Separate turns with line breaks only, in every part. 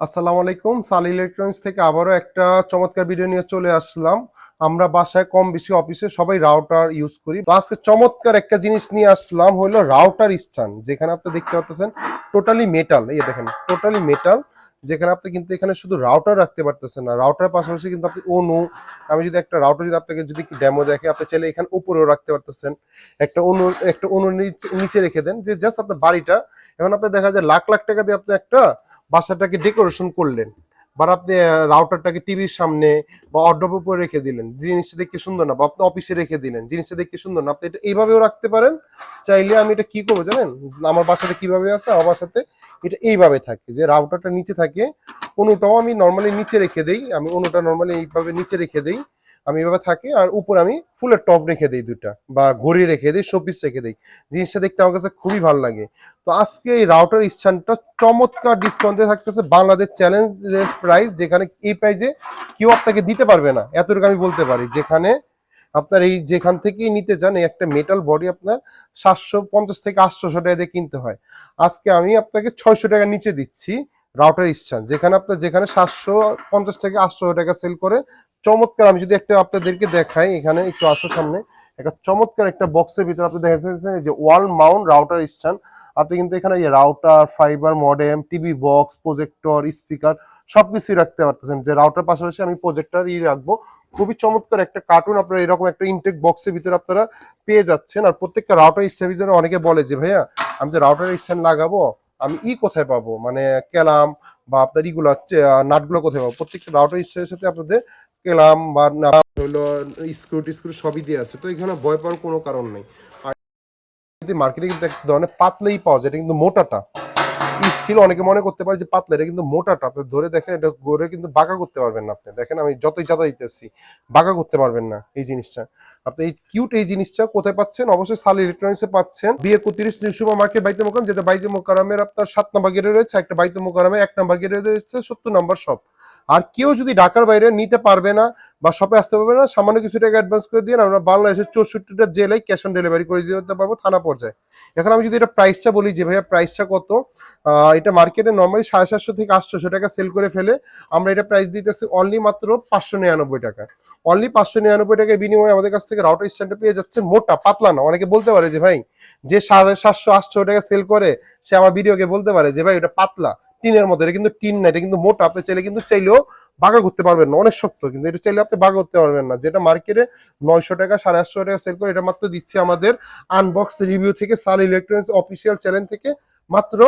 আসসালামু আলাইকুম। সালি ইলেকট্রনিক্স থেকে আবারও একটা চমৎকার ভিডিও নিয়ে চলে আসলাম। আমরা বাসায় কম বেশি অফিসে সবাই রাউটার ইউজ করি। তো আজকে চমৎকার একটা জিনিস নিয়ে আসলাম, হলো রাউটার স্ট্যান্ড। যেখানে আপনি দেখতে পাচ্ছেন টোটালি মেটাল, এই দেখেন টোটালি মেটাল। যেখানে আপনি কিন্তু এখানে শুধু রাউটার রাখতে পারতেছেন না, রাউটারের পাশাপাশি কিন্তু আপনি অনু, আমি যদি একটা রাউটার যদি আপনাকে যদি ডেমো দেখে, আপনি চাইলে এখানে উপরেও রাখতে পারতেছেন। একটা অনু নিচে রেখে দেন, যে জাস্ট আপনার বাড়িটা। এখন আপনি দেখা যায় লাখ লাখ টাকা দিয়ে আপনি একটা বাসাটাকে ডেকোরেশন করলেন, বা আপনি রাউটারটাকে টিভির সামনে বা অর্ডব উপরে রেখে দিলেন, জিনিসটা দেখতে সুন্দর না, বা আপনি অফিসে রেখে দিলেন, জিনিসটা দেখতে সুন্দর না, আপনি এটা এইভাবেও রাখতে পারেন। চাইলে আমি এটা কি করবো জানেন, আমার বাসাতে কিভাবে আছে, আমার বাসাতে এটা এইভাবে থাকে যে রাউটারটা নিচে থাকে। অনুটাও আমি নর্মালি নিচে রেখে দেই, আমি অনুটা নর্মালি এইভাবে নিচে রেখে দেই, আমি এইভাবে থাকি। আর উপরে আমি ফুলের টপ রেখে দিই দুটা, বা ঘড়ি রেখে দিই, শোপিস রেখে দিই। জিনিসটা দেখতে আমার কাছে খুবই ভালো লাগে। তো আজকে এই রাউটার স্ট্যান্ডটা চমৎকার ডিসকাউন্টে থাকতেছে, বাংলাদেশ চ্যালেঞ্জের প্রাইস, যেখানে এই প্রাইজে কেউ আপনাকে দিতে পারবে না, এতটুকু আমি বলতে পারি। যেখানে আপনার এই যেখান থেকেই নিতে চান, এই একটা মেটাল বডি আপনার 750 থেকে 800 টাকা দিয়ে কিনতে হয়। আজকে আমি আপনাকে 600 টাকার নিচে দিচ্ছি রাউটার স্ট্যান্ড, যেখানে আপনার যেখানে 750 থেকে 800 টাকা সেল করে। চমৎকার, আমি যদি একটা আপনাদেরকে দেখাই, এখানে একটু আসো সামনে, একটা চমৎকার একটা বক্সের ভিতরে আপনি দেখা যাচ্ছে যে ওয়াল মাউন্ট রাউটার স্ট্যান্ড। আপনি কিন্তু এখানে এই router, fibre modem, TV box, projector, speaker সবকিছুই রাখতে পারতেছেন। যে রাউটার পাশাপাশি আমি প্রজেক্টর রাখবো। খুবই চমৎকার একটা কার্টুন আপনারা এরকম একটা ইনটেক বক্সের ভিতরে আপনারা পেয়ে যাচ্ছেন। আর প্রত্যেকটা রাউটার স্ট্যান্ডের ভিতরে অনেকে বলে যে ভাইয়া, আমি যে রাউটার স্ট্যান্ড লাগাবো, আমি কোথায় পাবো, মানে ক্যালাম বা আপনার ইগুলো নাটগুলো কোথায় পাবো। প্রত্যেকটা রাউটার স্ট্যান্ডের সাথে আপনাদের ক্যালাম বা হলো স্ক্রু টিস্ক্রু সবই দিয়ে আছে, তো এখানে ভয় পাওয়ার কোনো কারণ নেই। আর মার্কেটে কিন্তু এক ধরনের পাতলাই পাওয়া যায়, এটা কিন্তু মোটাটা ছিল। অনেকে মনে করতে পারে যে পাতলা, এটা কিন্তু মোটাটা। আপনি ধরে দেখেন, এটা ধরে কিন্তু বাঁকা করতে পারবেন না। আপনি দেখেন, আমি যতই চাঁদা দিতেছি, বাঁকা করতে পারবেন না এই জিনিসটা। আপনি এই কিউট এই জিনিসটা কোথায় পাচ্ছেন? অবশ্যই সালি ইলেকট্রনিক্সে পাচ্ছেন। বিয়ে 31 নিউ সুপার মার্কেট, বাইতুল মোকাররম, যেটা বাইতুল মোকাররমের আপনার 7 নম্বর গেটে রয়েছে, একটা বাইতুল মোকাররমে 1 নম্বর গেটে রয়েছে, 70 নম্বর শপ। আর কেউ যদি ঢাকার বাইরে নিতে পারবে না বা শপে আসতে পারবে না, সামান্য কিছু টাকা অ্যাডভান্স করে দিয়ে আমরা বাংলাদেশের 64টা জেলায় ক্যাশ অন ডেলিভারি করে দিতে পারবো, থানা পর্যায়ে। এখন আমি যদি এটা প্রাইসটা বলি যে ভাইয়া প্রাইসটা কত, এটা মার্কেটে নর্মালি 750 থেকে 800 টাকা সেল করে ফেলে। আমরা এটা প্রাইস দিতেছি অনলি মাত্র 599 টাকা। অনলি 599 টাকায় বিনিময়ে আমাদের কাছ থেকে রাউটার স্ট্যান্ডটা পেয়ে যাচ্ছে, মোটা পাতলা না। অনেকে বলতে পারে যে ভাই, যে 750-800 টাকা সেল করে, সে আমার ভিডিওকে বলতে পারে যে ভাই এটা পাতলা, টিনের মধ্যে। এটা কিন্তু টিন না, এটা কিন্তু মোটা। আপনি চাইলে কিন্তু চাইলেও বাঁকা করতে পারবেন না, অনেক শক্ত, কিন্তু এটা চাইলে আপনি বাঁকা করতে পারবেন না। যেটা মার্কেটে 900 টাকা 850 টাকা সেল করে, এটা মাত্র দিচ্ছে আমাদের আনবক্স রিভিউ থেকে, সাল ইলেকট্রনিক্স অফিসিয়াল চ্যানেল থেকে মাত্র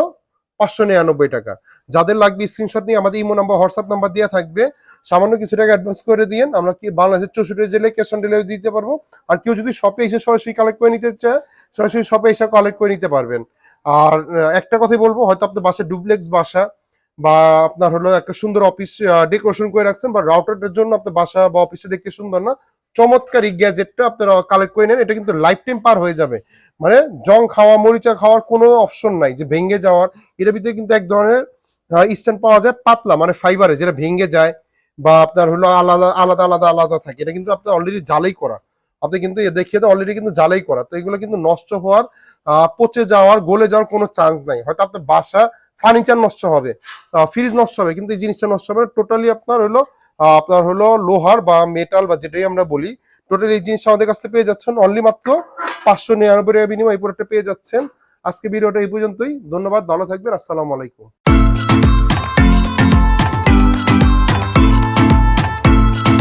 599 টাকা। যাদের লাগবে স্ক্রিনশট নিয়ে আমাদের ইমো নাম্বার, হোয়াটসঅ্যাপ নাম্বার দেওয়া থাকবে। সামান্য কিছু টাকা অ্যাডভান্স করে দিন, আমরা কি বাংলাদেশের 64 জেলায় ক্যাশ অন ডেলিভারি দিতে পারবো। আর কেউ যদি শপে এসে সরাসরি কালেক্ট করে নিতে চায়, সরাসরি শপে এসে কালেক্ট করে নিতে পারবেন। আর একটা কথাই বলবো, হয়তো আপনার বাসায় ডুপ্লেক্স বাসা, বা আপনার হলো একটা সুন্দর অফিস ডেকোরেশন করে রাখছেন, বা রাউটারের জন্য আপনার বাসা বা অফিসে দেখতে সুন্দর না, চমৎকার এই গ্যাজেটটা আপনারা কালেক্ট করে নেন। এটা কিন্তু লাইফ টাইম পার হয়ে যাবে, মানে জং খাওয়া, মরিচা খাওয়ার কোনো অপশন নাই, যে ভেঙে যাওয়ার। এটার ভিতরে কিন্তু এক ধরনের স্ট্যান্ড পাওয়া যায় পাতলা, মানে ফাইবারে, যেটা ভেঙে যায় বা আপনার হলো আলাদা আলাদা আলাদা আলাদা থাকে। এটা কিন্তু আপনার অলরেডি জালাই করা, আপনি কিন্তু দেখিয়ে দেয় অলরেডি কিন্তু জালাই করা। তো এগুলো কিন্তু নষ্ট হওয়ার, পচে যাওয়ার, গলে যাওয়ার কোনো চান্স নাই। হয়তো আপনার বাসা ফার্নিচার নষ্ট হবে, ফ্রিজ নষ্ট হবে, কিন্তু এই জিনিসটা নষ্ট হবে টোটালি আপনার হলো লোহার বা মেটাল বা যেটাই আমরা বলি, টোটালি এই জিনিসটা আমাদের কাছ থেকে পেয়ে যাচ্ছেন অনলি মাত্র 599 টাকা বিনিময়ে এই প্রোডাক্টটা পেয়ে যাচ্ছেন। আজকে ভিডিওটা এই পর্যন্তই। ধন্যবাদ, ভালো থাকবেন, আসসালামু আলাইকুম।